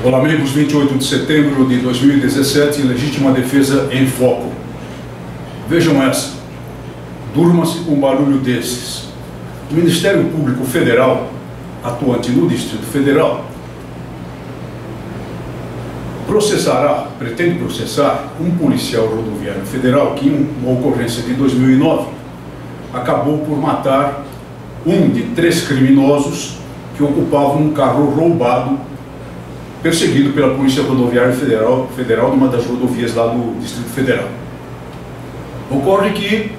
Olá, amigos. 28 de setembro de 2017, legítima defesa em foco. Vejam essa. Durma-se com um barulho desses. O Ministério Público Federal, atuante no Distrito Federal, pretende processar um policial rodoviário federal que, em uma ocorrência de 2009, acabou por matar um de 3 criminosos que ocupavam um carro roubado, perseguido pela Polícia Rodoviária Federal numa das rodovias lá do Distrito Federal. Ocorre que,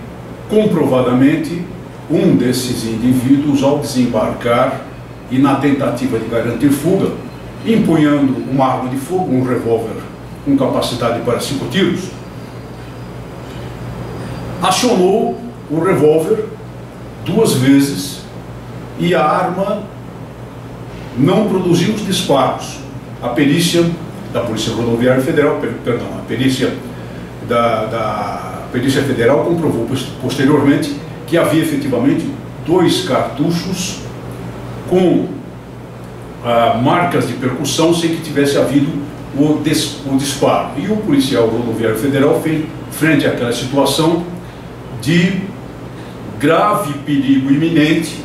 comprovadamente, um desses indivíduos, ao desembarcar e na tentativa de garantir fuga, empunhando uma arma de fogo, um revólver com capacidade para 5 tiros, acionou o revólver 2 vezes e a arma não produziu os disparos. A perícia da Polícia Rodoviária Federal, a perícia da Perícia Federal comprovou posteriormente que havia efetivamente 2 cartuchos com marcas de percussão sem que tivesse havido o disparo. E o policial rodoviário federal fez, frente àquela situação de grave perigo iminente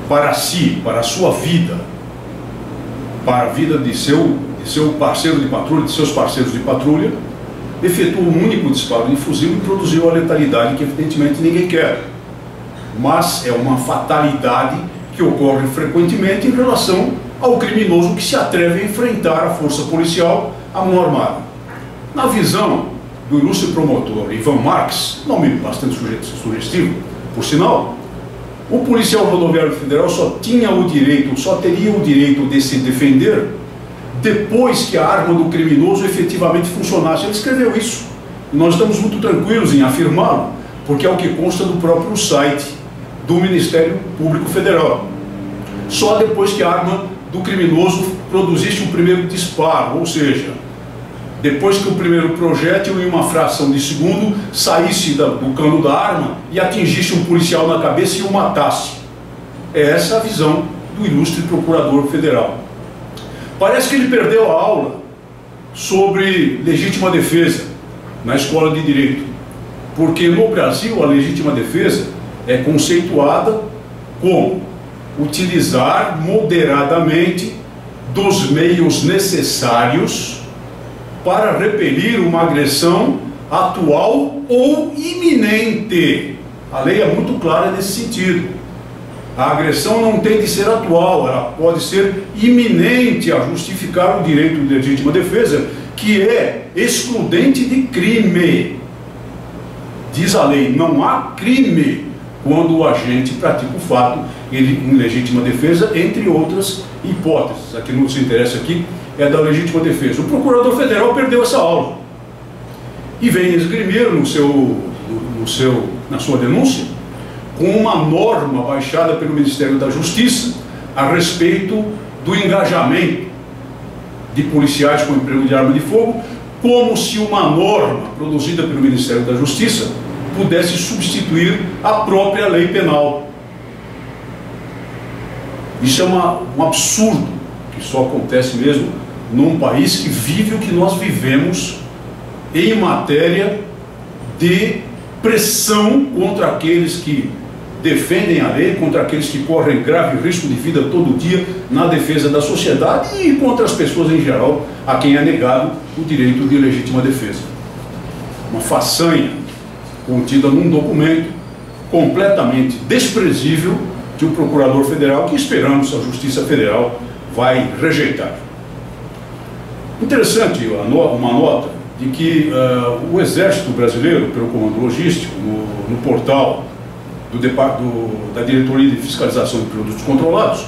para si, para a sua vida, para a vida de seu parceiro de patrulha, de seus parceiros de patrulha, efetuou um único disparo de fuzil e produziu a letalidade que evidentemente ninguém quer. Mas é uma fatalidade que ocorre frequentemente em relação ao criminoso que se atreve a enfrentar a força policial à mão armada. Na visão do ilustre promotor Ivan Marques, nome bastante sugestivo, por sinal, o policial rodoviário federal só teria o direito de se defender depois que a arma do criminoso efetivamente funcionasse. Ele escreveu isso. E nós estamos muito tranquilos em afirmá-lo, porque é o que consta do próprio site do Ministério Público Federal. Só depois que a arma do criminoso produzisse o primeiro disparo, ou seja, depois que o primeiro projétil, em uma fração de segundo, saísse do cano da arma e atingisse um policial na cabeça e o matasse. É essa a visão do ilustre procurador federal. Parece que ele perdeu a aula sobre legítima defesa na escola de direito, porque no Brasil a legítima defesa é conceituada como utilizar moderadamente dos meios necessários para repelir uma agressão atual ou iminente. A lei é muito clara nesse sentido. A agressão não tem de ser atual, ela pode ser iminente a justificar o direito de legítima defesa, que é excludente de crime. Diz a lei, não há crime quando o agente pratica o fato em legítima defesa, entre outras hipóteses. A que nos interessa aqui é da legítima defesa. O procurador federal perdeu essa aula e vem esgrimir na sua denúncia com uma norma baixada pelo Ministério da Justiça a respeito do engajamento de policiais com emprego de arma de fogo, como se uma norma produzida pelo Ministério da Justiça pudesse substituir a própria lei penal. Isso é um absurdo, que só acontece mesmo num país que vive o que nós vivemos em matéria de pressão contra aqueles que defendem a lei, contra aqueles que correm grave risco de vida todo dia na defesa da sociedade e contra as pessoas em geral a quem é negado o direito de legítima defesa. Uma façanha contida num documento completamente desprezível de um procurador federal que esperamos a Justiça Federal vai rejeitar. Interessante uma nota de que o Exército Brasileiro, pelo Comando Logístico, no portal da Diretoria de Fiscalização de Produtos Controlados,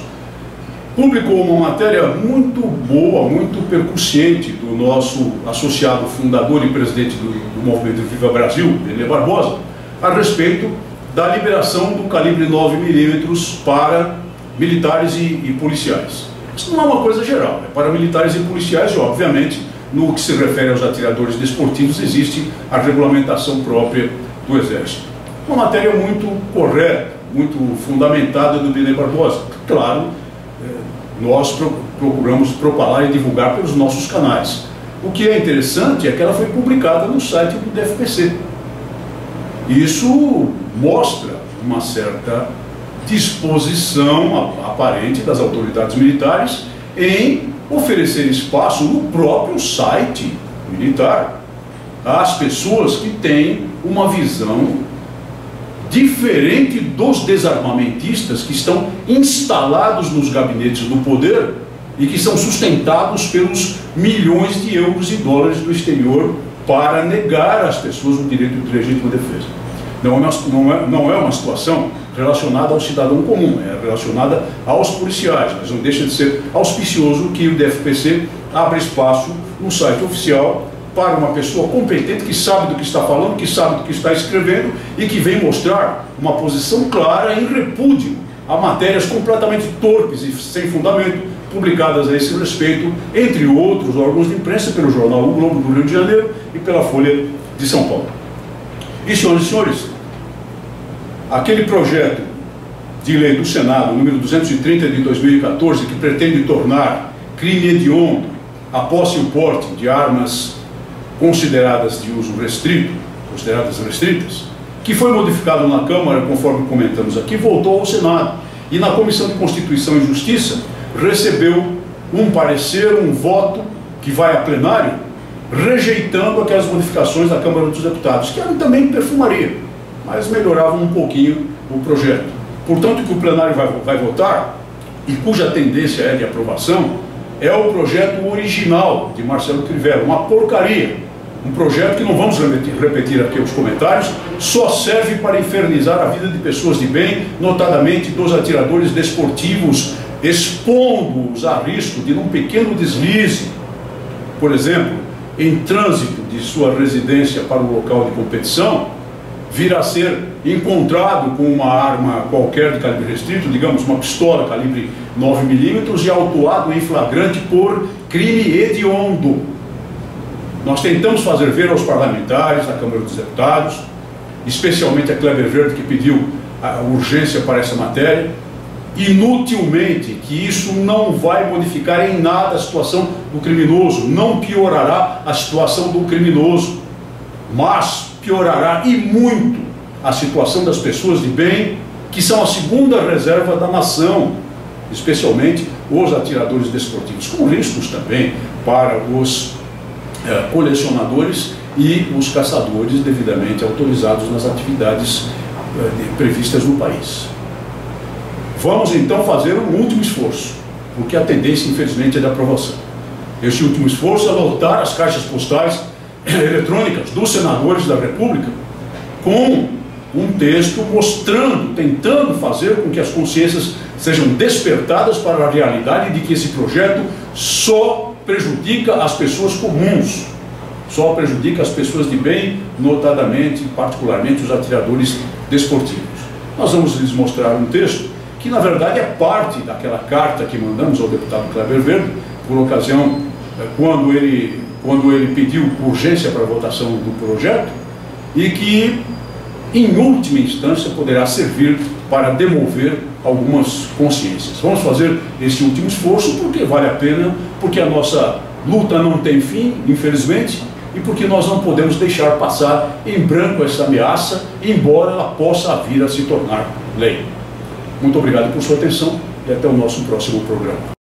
publicou uma matéria muito boa, muito percussiente do nosso associado fundador e presidente do movimento Viva Brasil, Benê Barbosa, a respeito da liberação do calibre 9mm para militares e policiais. Isso não é uma coisa geral, é para militares e policiais e, obviamente, no que se refere aos atiradores desportivos, existe a regulamentação própria do Exército. Uma matéria muito correta, muito fundamentada do Benê Barbosa. Claro, nós procuramos propalar e divulgar pelos nossos canais. O que é interessante é que ela foi publicada no site do DFPC. Isso mostra uma certa disposição aparente das autoridades militares em oferecer espaço no próprio site militar às pessoas que têm uma visão diferente dos desarmamentistas que estão instalados nos gabinetes do poder e que são sustentados pelos milhões de euros e dólares do exterior para negar às pessoas o direito de legítima defesa. Não é uma situação relacionada ao cidadão comum, é relacionada aos policiais, mas não deixa de ser auspicioso que o DFPC abra espaço no site oficial para uma pessoa competente que sabe do que está falando, que sabe do que está escrevendo e que vem mostrar uma posição clara em repúdio a matérias completamente torpes e sem fundamento publicadas a esse respeito, entre outros órgãos de imprensa, pelo jornal O Globo do Rio de Janeiro e pela Folha de São Paulo. E, senhoras e senhores, aquele projeto de lei do Senado, número 230 de 2014, que pretende tornar crime hediondo a posse e o porte de armas consideradas de uso restrito, consideradas restritas, que foi modificado na Câmara, conforme comentamos aqui, voltou ao Senado. E na Comissão de Constituição e Justiça recebeu um parecer, um voto que vai a plenário, rejeitando aquelas modificações da Câmara dos Deputados, que eram também perfumaria, mas melhoravam um pouquinho o projeto. Portanto, o que o plenário vai votar, e cuja tendência é de aprovação, é o projeto original de Marcelo Crivella, uma porcaria. Um projeto que não vamos repetir aqui os comentários, só serve para infernizar a vida de pessoas de bem, notadamente dos atiradores desportivos, expondo-os a risco de num pequeno deslize, por exemplo, em trânsito de sua residência para o local de competição, vir a ser encontrado com uma arma qualquer de calibre restrito, digamos uma pistola calibre 9mm e autuado em flagrante por crime hediondo. Nós tentamos fazer ver aos parlamentares da Câmara dos Deputados, especialmente a Kleber Verde, que pediu a urgência para essa matéria, inutilmente, que isso não vai modificar em nada a situação do criminoso, não piorará a situação do criminoso, mas piorará e muito a situação das pessoas de bem, que são a segunda reserva da nação, especialmente os atiradores desportivos, com riscos também para os colecionadores e os caçadores devidamente autorizados nas atividades previstas no país. Vamos então fazer um último esforço, porque a tendência infelizmente é de aprovação. Este último esforço é lotar as caixas postais eletrônicas dos senadores da República com um texto mostrando, tentando fazer com que as consciências sejam despertadas para a realidade de que esse projeto só prejudica as pessoas comuns, só prejudica as pessoas de bem, notadamente, particularmente os atiradores desportivos. Nós vamos lhes mostrar um texto que na verdade é parte daquela carta que mandamos ao deputado Kleber Verde, por ocasião, quando ele pediu urgência para a votação do projeto, e que em última instância poderá servir para demover algumas consciências. Vamos fazer esse último esforço porque vale a pena, porque a nossa luta não tem fim, infelizmente, e porque nós não podemos deixar passar em branco essa ameaça, embora ela possa vir a se tornar lei. Muito obrigado por sua atenção e até o nosso próximo programa.